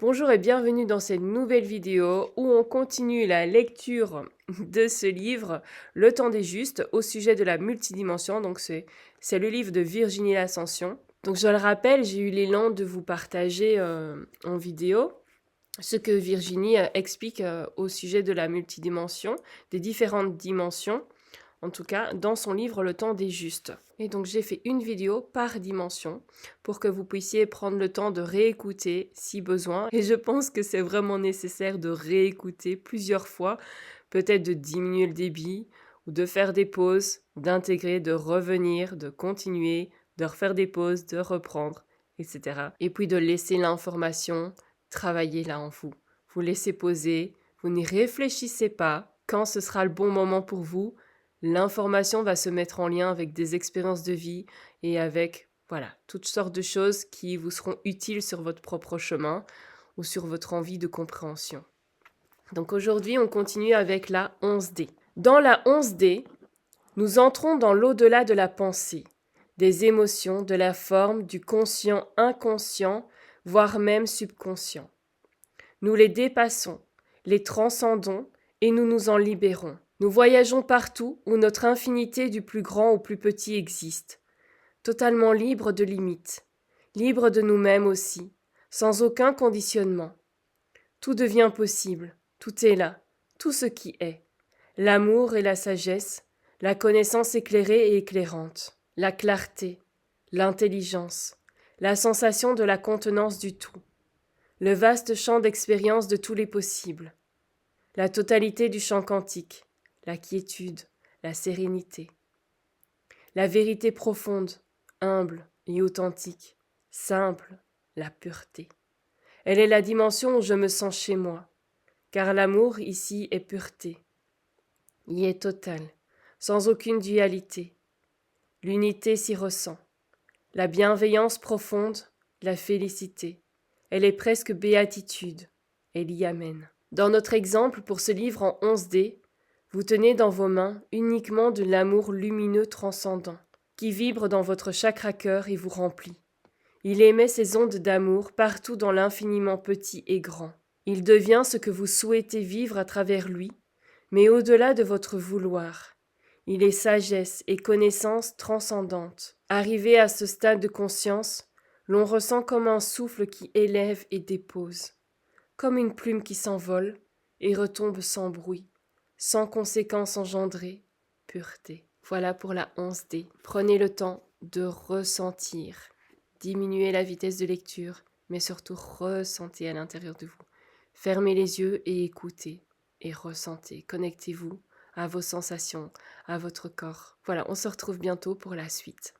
Bonjour et bienvenue dans cette nouvelle vidéo où on continue la lecture de ce livre, Le temps des justes, au sujet de la multidimension. Donc c'est le livre de Virginie L'Ascension. Donc je le rappelle, j'ai eu l'élan de vous partager en vidéo ce que Virginie explique au sujet de la multidimension, des différentes dimensions. En tout cas, dans son livre Le temps des justes. Et donc j'ai fait une vidéo par dimension pour que vous puissiez prendre le temps de réécouter si besoin. Et je pense que c'est vraiment nécessaire de réécouter plusieurs fois, peut-être de diminuer le débit, ou de faire des pauses, d'intégrer, de revenir, de continuer, de refaire des pauses, de reprendre, etc. Et puis de laisser l'information travailler là en vous. Vous laissez poser, vous n'y réfléchissez pas. Quand ce sera le bon moment pour vous, l'information va se mettre en lien avec des expériences de vie et avec, voilà, toutes sortes de choses qui vous seront utiles sur votre propre chemin ou sur votre envie de compréhension. Donc aujourd'hui, on continue avec la 11D. Dans la 11D, nous entrons dans l'au-delà de la pensée, des émotions, de la forme, du conscient inconscient, voire même subconscient. Nous les dépassons, les transcendons et nous nous en libérons. Nous voyageons partout où notre infinité du plus grand au plus petit existe, totalement libre de limites, libre de nous-mêmes aussi, sans aucun conditionnement. Tout devient possible, tout est là, tout ce qui est. L'amour et la sagesse, la connaissance éclairée et éclairante, la clarté, l'intelligence, la sensation de la contenance du tout, le vaste champ d'expérience de tous les possibles, la totalité du champ quantique, la quiétude, la sérénité, la vérité profonde, humble et authentique, simple, la pureté. Elle est la dimension où je me sens chez moi, car l'amour ici est pureté, y est total, sans aucune dualité. L'unité s'y ressent, la bienveillance profonde, la félicité. Elle est presque béatitude, elle y amène. Dans notre exemple pour ce livre en 11D, vous tenez dans vos mains uniquement de l'amour lumineux transcendant, qui vibre dans votre chakra-cœur et vous remplit. Il émet ses ondes d'amour partout dans l'infiniment petit et grand. Il devient ce que vous souhaitez vivre à travers lui, mais au-delà de votre vouloir. Il est sagesse et connaissance transcendante. Arrivé à ce stade de conscience, l'on ressent comme un souffle qui élève et dépose, comme une plume qui s'envole et retombe sans bruit, sans conséquence engendrée, pureté. Voilà pour la 11D. Prenez le temps de ressentir. Diminuez la vitesse de lecture, mais surtout ressentez à l'intérieur de vous. Fermez les yeux et écoutez et ressentez. Connectez-vous à vos sensations, à votre corps. Voilà, on se retrouve bientôt pour la suite.